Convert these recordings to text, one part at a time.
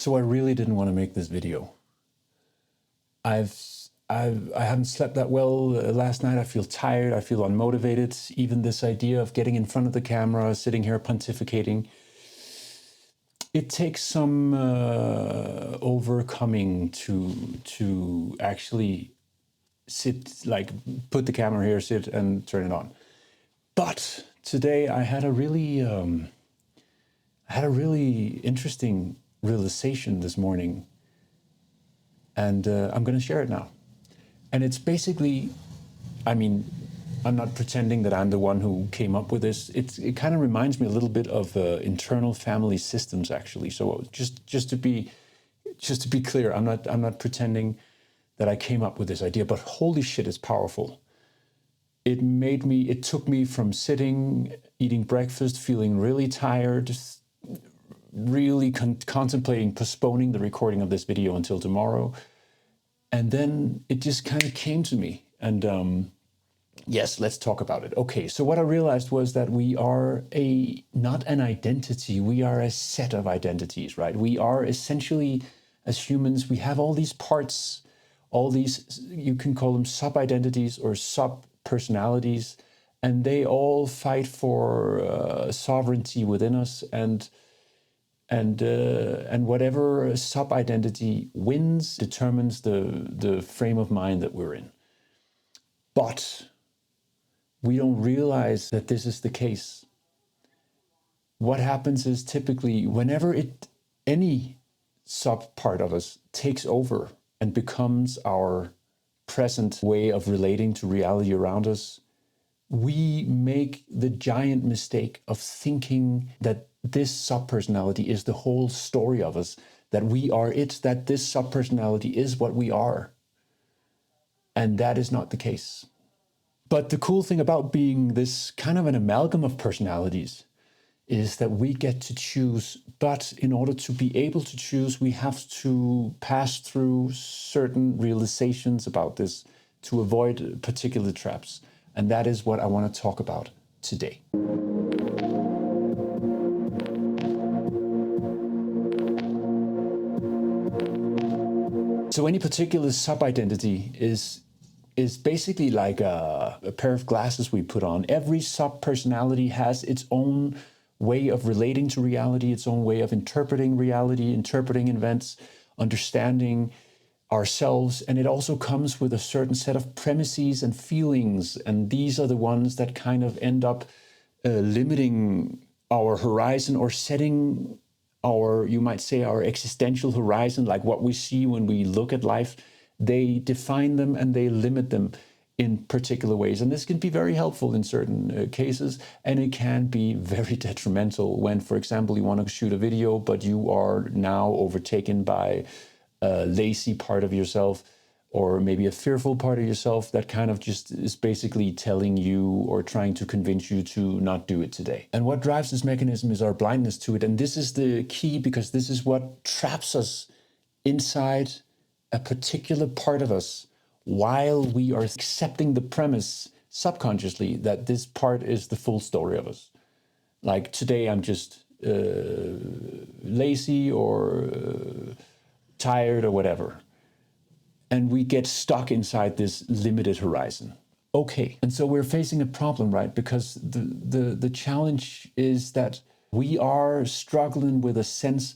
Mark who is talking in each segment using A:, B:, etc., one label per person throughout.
A: So I really didn't want to make this video. I haven't slept that well last night. I feel tired. I feel unmotivated. Even this idea of getting in front of the camera, sitting here pontificating, it takes some overcoming to actually sit, like put the camera here, sit and turn it on. But today I had a really interesting realization this morning, and I'm going to share it now. And it's basically, I mean, I'm not pretending that I'm the one who came up with this. It kind of reminds me a little bit of internal family systems, actually. So just to be clear, I'm not pretending that I came up with this idea. But holy shit, it's powerful. It took me from sitting, eating breakfast, feeling really tired, really contemplating postponing the recording of this video until tomorrow. And then it just kind of came to me. And yes, let's talk about it. Okay, so what I realized was that we are not an identity, we are a set of identities, right? We are essentially, as humans, we have all these parts, all these, you can call them sub-identities or sub-personalities, and they all fight for sovereignty within us, and whatever sub-identity wins determines the frame of mind that we're in. But we don't realize that this is the case. What happens is typically whenever any sub part of us takes over and becomes our present way of relating to reality around us, we make the giant mistake of thinking that this sub-personality is the whole story of us, that we are it, that this sub-personality is what we are. And that is not the case. But the cool thing about being this kind of an amalgam of personalities is that we get to choose. But in order to be able to choose, we have to pass through certain realizations about this to avoid particular traps. And that is what I want to talk about today. So any particular sub-identity is basically like a pair of glasses we put on. Every sub-personality has its own way of relating to reality, its own way of interpreting reality, interpreting events, understanding ourselves. And it also comes with a certain set of premises and feelings. And these are the ones that kind of end up limiting our horizon or setting our, you might say, our existential horizon, like what we see when we look at life. They define them and they limit them in particular ways. And this can be very helpful in certain cases, and it can be very detrimental when, for example, you want to shoot a video, but you are now overtaken by a lazy part of yourself, or maybe a fearful part of yourself that kind of just is basically telling you or trying to convince you to not do it today. And what drives this mechanism is our blindness to it. And this is the key, because this is what traps us inside a particular part of us while we are accepting the premise subconsciously that this part is the full story of us. Like today I'm just lazy or tired or whatever. And we get stuck inside this limited horizon. Okay, and so we're facing a problem, right? Because the challenge is that we are struggling with a sense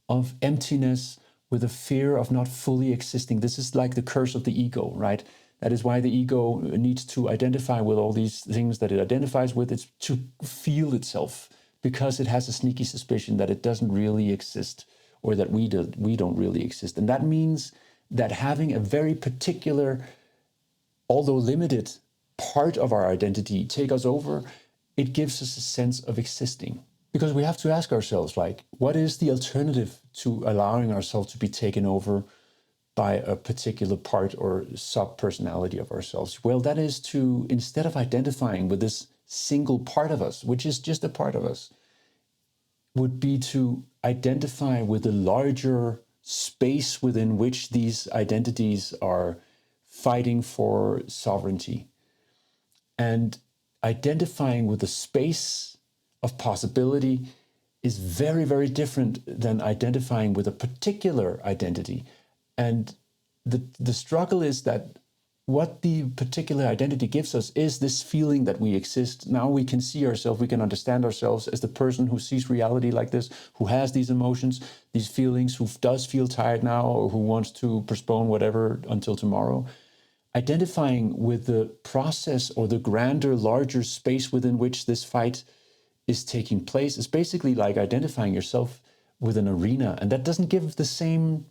A: of emptiness, with a fear of not fully existing. This is like the curse of the ego, right? That is why the ego needs to identify with all these things that it identifies with. It's to feel itself, because it has a sneaky suspicion that it doesn't really exist, or that we don't really exist. And that means that having a very particular, although limited, part of our identity take us over, it gives us a sense of existing. Because we have to ask ourselves, like, what is the alternative to allowing ourselves to be taken over by a particular part or sub-personality of ourselves? Well, that is to, instead of identifying with this single part of us, which is just a part of us, would be to identify with the larger space within which these identities are fighting for sovereignty. And identifying with the space of possibility is very, very different than identifying with a particular identity. And the struggle is that what the particular identity gives us is this feeling that we exist. Now we can see ourselves, we can understand ourselves as the person who sees reality like this, who has these emotions, these feelings, who does feel tired now, or who wants to postpone whatever until tomorrow. Identifying with the process or the grander, larger space within which this fight is taking place is basically like identifying yourself with an arena. And that doesn't give the same,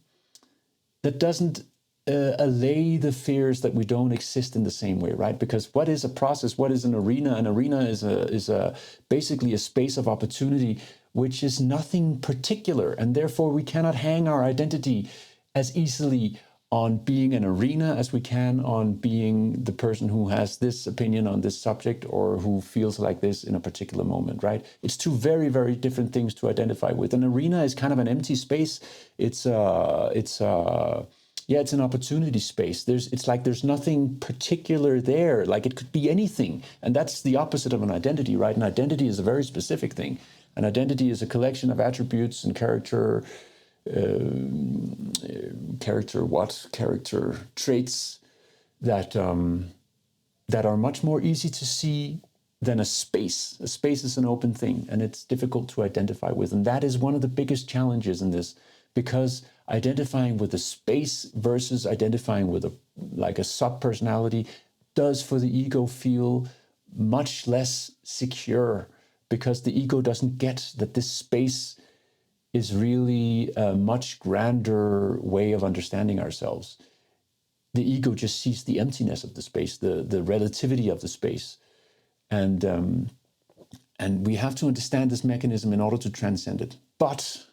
A: that doesn't allay the fears that we don't exist in the same way, right? Because what is a process? What is an arena? An arena is a basically a space of opportunity, which is nothing particular, and therefore we cannot hang our identity as easily on being an arena as we can on being the person who has this opinion on this subject or who feels like this in a particular moment, right? It's two very, very different things to identify with. An arena is kind of an empty space. It's an opportunity space. It's like there's nothing particular there. Like it could be anything. And that's the opposite of an identity, right? An identity is a very specific thing. An identity is a collection of attributes and character traits that that are much more easy to see than a space. A space is an open thing, and it's difficult to identify with. And that is one of the biggest challenges in this, because identifying with a space versus identifying with a sub-personality does for the ego feel much less secure, because the ego doesn't get that this space is really a much grander way of understanding ourselves. The ego just sees the emptiness of the space, the relativity of the space. And we have to understand this mechanism in order to transcend it. But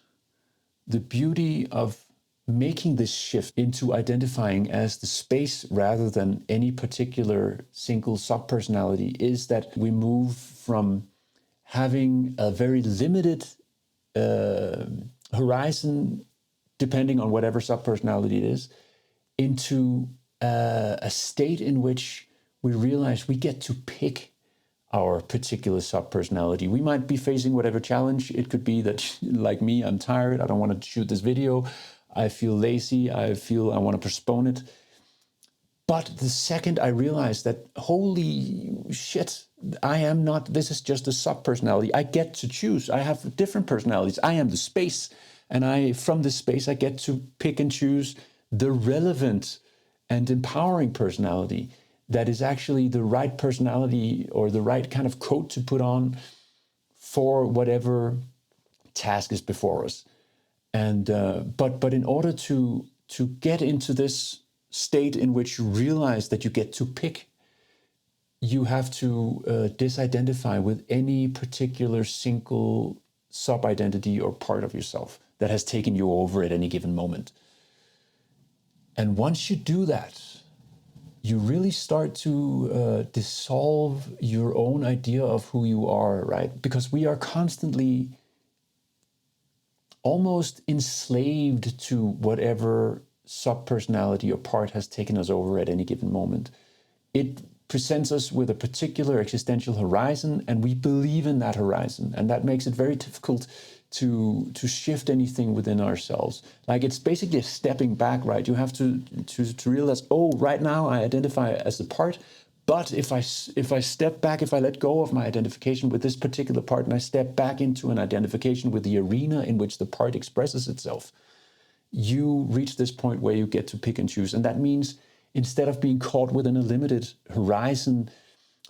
A: the beauty of making this shift into identifying as the space rather than any particular single sub-personality is that we move from having a very limited horizon, depending on whatever sub-personality it is, into a state in which we realize we get to pick our particular sub-personality. We might be facing whatever challenge. It could be that, like me, I'm tired, I don't want to shoot this video, I feel lazy, I feel I want to postpone it. But the second I realize that, holy shit, I am not, this is just a sub-personality. I get to choose. I have different personalities. I am the space. And from this space, I get to pick and choose the relevant and empowering personality that is actually the right personality or the right kind of coat to put on for whatever task is before us. And but in order to get into this state in which you realize that you get to pick, you have to disidentify with any particular single sub-identity or part of yourself that has taken you over at any given moment. And once you do that, you really start to dissolve your own idea of who you are, right? Because we are constantly almost enslaved to whatever sub-personality or part has taken us over at any given moment. It presents us with a particular existential horizon, and we believe in that horizon, and that makes it very difficult to shift anything within ourselves. Like, it's basically a stepping back, right? You have to realize, oh, right now I identify as a part, but if I step back, if I let go of my identification with this particular part and I step back into an identification with the arena in which the part expresses itself, you reach this point where you get to pick and choose. And that means instead of being caught within a limited horizon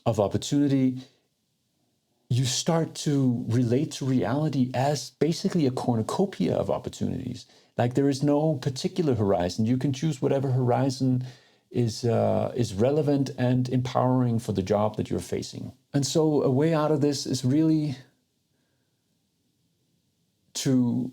A: of opportunity, you start to relate to reality as basically a cornucopia of opportunities. Like, there is no particular horizon. You can choose whatever horizon is relevant and empowering for the job that you're facing. And so a way out of this is really to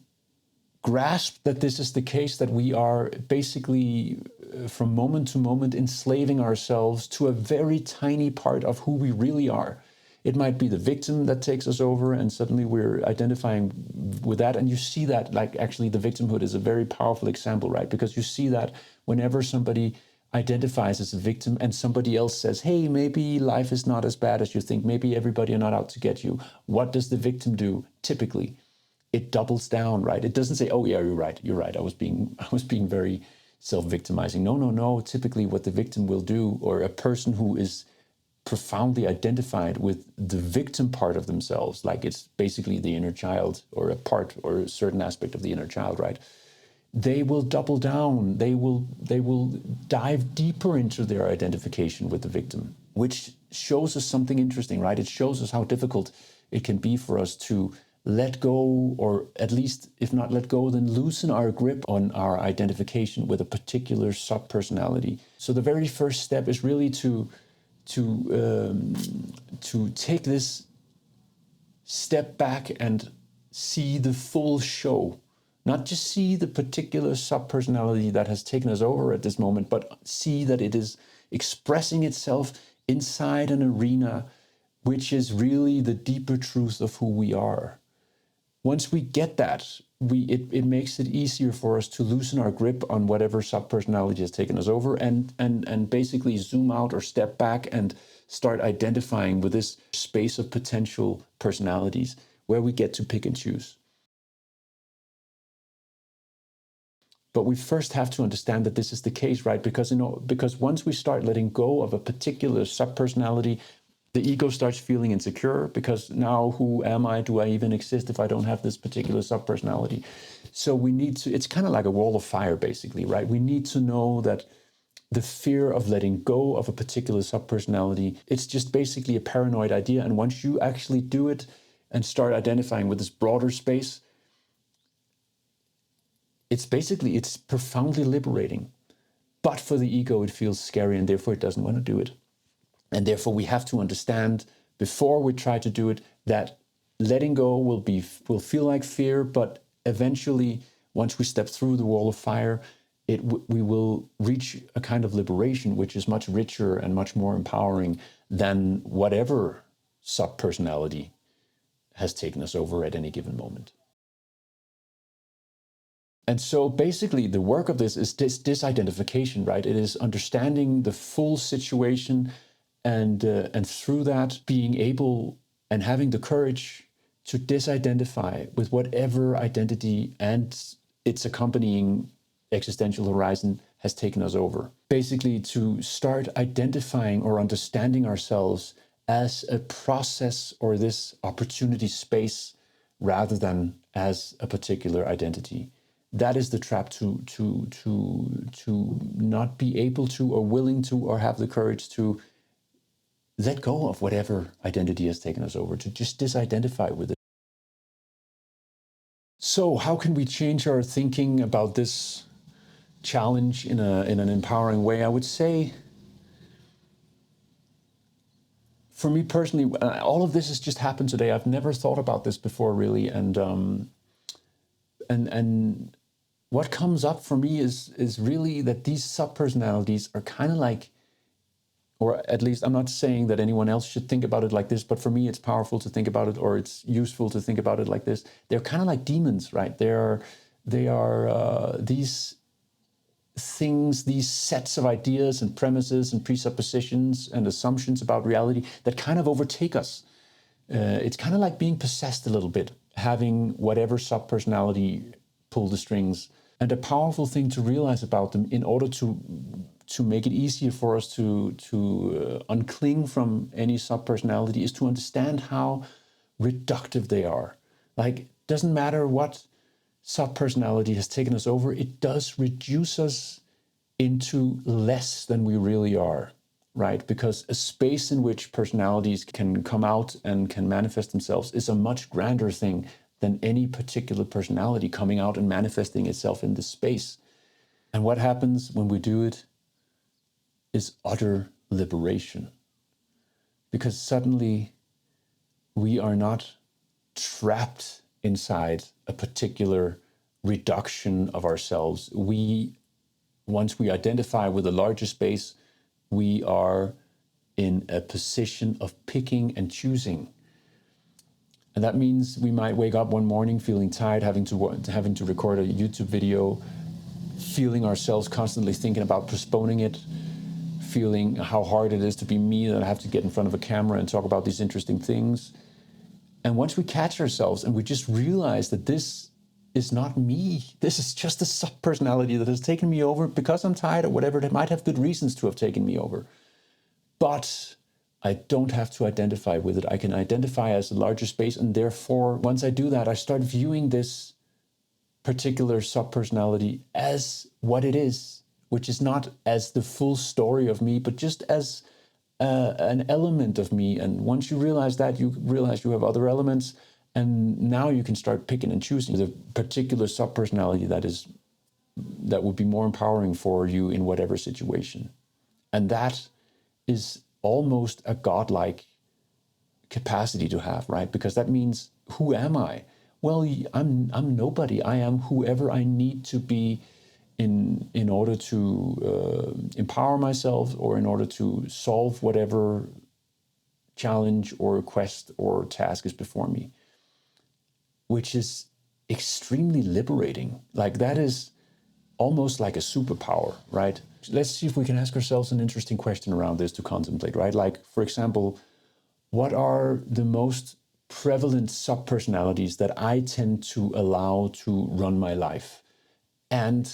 A: grasp that this is the case, that we are basically from moment to moment enslaving ourselves to a very tiny part of who we really are. It might be the victim that takes us over, and suddenly we're identifying with that. And you see that, like, actually the victimhood is a very powerful example, right? Because you see that whenever somebody identifies as a victim and somebody else says, hey, maybe life is not as bad as you think, maybe everybody are not out to get you, what does the victim do typically? it doubles down, right? It doesn't say, oh yeah, you're right. I was being very self-victimizing. No. Typically what the victim will do, or a person who is profoundly identified with the victim part of themselves, like it's basically the inner child or a part or a certain aspect of the inner child, right? They will double down. They will dive deeper into their identification with the victim, which shows us something interesting, right? It shows us how difficult it can be for us to let go, or at least if not let go, then loosen our grip on our identification with a particular sub-personality. So the very first step is really to take this step back and see the full show, not just see the particular sub-personality that has taken us over at this moment, but see that it is expressing itself inside an arena which is really the deeper truth of who we are. Once we get that, it makes it easier for us to loosen our grip on whatever sub-personality has taken us over, and basically zoom out or step back and start identifying with this space of potential personalities where we get to pick and choose. But we first have to understand that this is the case, right? Because once we start letting go of a particular sub-personality, the ego starts feeling insecure, because now who am I? Do I even exist if I don't have this particular sub-personality? So we need to, it's kind of like a wall of fire, basically, right? We need to know that the fear of letting go of a particular sub-personality, it's just basically a paranoid idea. And once you actually do it and start identifying with this broader space, it's profoundly liberating. But for the ego, it feels scary, and therefore it doesn't want to do it. And therefore we have to understand before we try to do it that letting go will feel like fear, but eventually, once we step through the wall of fire, we will reach a kind of liberation which is much richer and much more empowering than whatever sub-personality has taken us over at any given moment. And so basically the work of this is disidentification, right? It is understanding the full situation, and through that being able and having the courage to disidentify with whatever identity and its accompanying existential horizon has taken us over. Basically to start identifying or understanding ourselves as a process or this opportunity space rather than as a particular identity. That is the trap, to not be able to or willing to or have the courage to let go of whatever identity has taken us over, to just disidentify with it. So how can we change our thinking about this challenge in an empowering way? I would say, for me personally, all of this has just happened today. I've never thought about this before, really, and what comes up for me is really that these sub-personalities are kind of like, or at least I'm not saying that anyone else should think about it like this, but for me it's powerful to think about it, or it's useful to think about it like this. They're kind of like demons, right? They are these things, these sets of ideas and premises and presuppositions and assumptions about reality that kind of overtake us. It's kind of like being possessed a little bit, having whatever sub-personality pull the strings. And a powerful thing to realize about them in order to make it easier for us to uncling from any sub-personality is to understand how reductive they are. Like, it doesn't matter what sub-personality has taken us over, it does reduce us into less than we really are, right? Because a space in which personalities can come out and can manifest themselves is a much grander thing than any particular personality coming out and manifesting itself in this space. And what happens when we do it is utter liberation. Because suddenly we are not trapped inside a particular reduction of ourselves. Once we identify with a larger space, we are in a position of picking and choosing. And that means we might wake up one morning feeling tired, having to record a YouTube video, feeling ourselves constantly thinking about postponing it, feeling how hard it is to be me, that I have to get in front of a camera and talk about these interesting things. And once we catch ourselves and we just realize that this is not me, this is just a sub-personality that has taken me over because I'm tired or whatever, it might have good reasons to have taken me over. But I don't have to identify with it. I can identify as a larger space. And therefore, once I do that, I start viewing this particular sub-personality as what it is, which is not as the full story of me, but just as an element of me. And once you realize that, you realize you have other elements, and now you can start picking and choosing the particular sub-personality that would be more empowering for you in whatever situation. And that is almost a godlike capacity to have, right? Because that means, who am I? Well, I'm nobody. I am whoever I need to be in order to empower myself, or in order to solve whatever challenge or quest or task is before me, which is extremely liberating. Like, that is almost like a superpower, right? Let's see if we can ask ourselves an interesting question around this to contemplate, right? Like, for example, what are the most prevalent sub-personalities that I tend to allow to run my life? And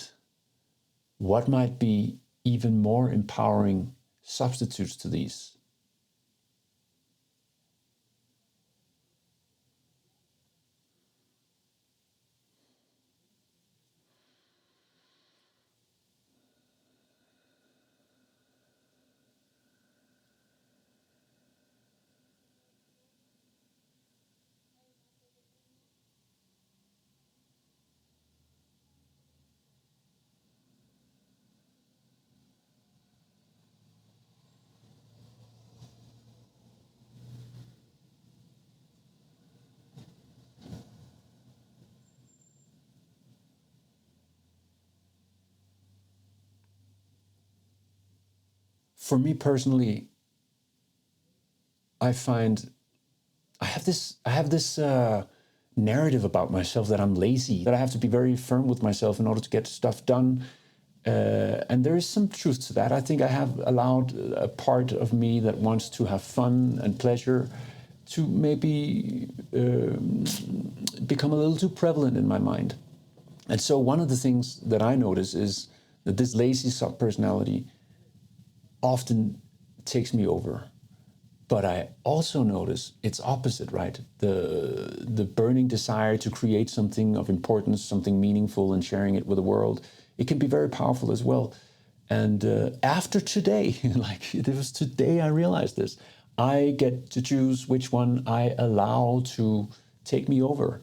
A: what might be even more empowering substitutes to these? For me personally, I find I have this narrative about myself that I'm lazy, that I have to be very firm with myself in order to get stuff done. And there is some truth to that. I think I have allowed a part of me that wants to have fun and pleasure to maybe become a little too prevalent in my mind. And so one of the things that I notice is that this lazy sub-personality often takes me over. But I also notice its opposite, right? The burning desire to create something of importance, something meaningful, and sharing it with the world. It can be very powerful as well. And after today, like it was today I realized this, I get to choose which one I allow to take me over.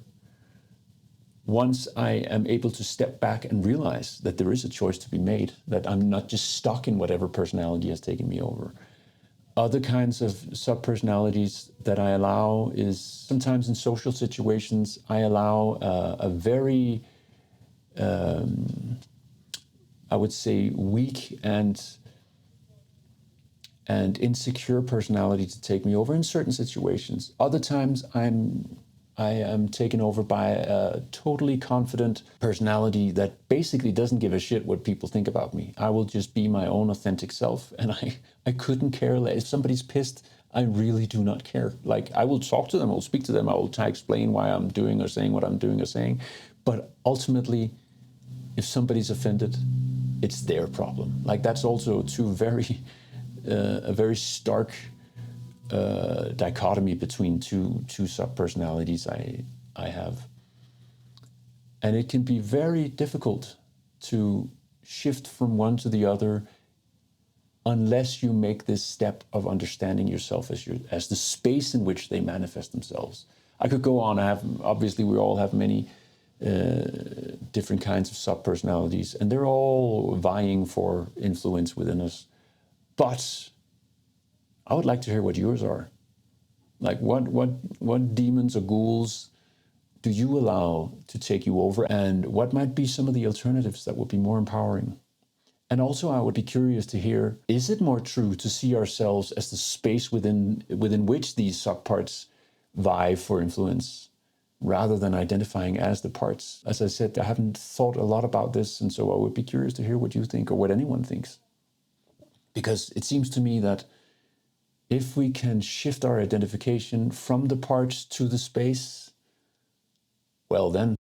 A: Once I am able to step back and realize that there is a choice to be made, that I'm not just stuck in whatever personality has taken me over. Other kinds of sub-personalities that I allow is sometimes in social situations, I allow a very, I would say, weak and insecure personality to take me over in certain situations. Other times I am taken over by a totally confident personality that basically doesn't give a shit what people think about me. I will just be my own authentic self, and I couldn't care less. If somebody's pissed, I really do not care. Like, I will talk to them, I will speak to them, I will try to explain why I'm doing or saying what I'm doing or saying. But ultimately, if somebody's offended, it's their problem. Like, that's also a very stark dichotomy between two sub-personalities I have. And it can be very difficult to shift from one to the other unless you make this step of understanding yourself as the space in which they manifest themselves. I could go on. Obviously we all have many different kinds of sub-personalities, and they're all vying for influence within us. But I would like to hear what yours are. Like, what demons or ghouls do you allow to take you over, and what might be some of the alternatives that would be more empowering? And also, I would be curious to hear, is it more true to see ourselves as the space within which these subparts vie for influence, rather than identifying as the parts? As I said, I haven't thought a lot about this, and so I would be curious to hear what you think, or what anyone thinks. Because it seems to me that If we can shift our identification from the parts to the space, well, then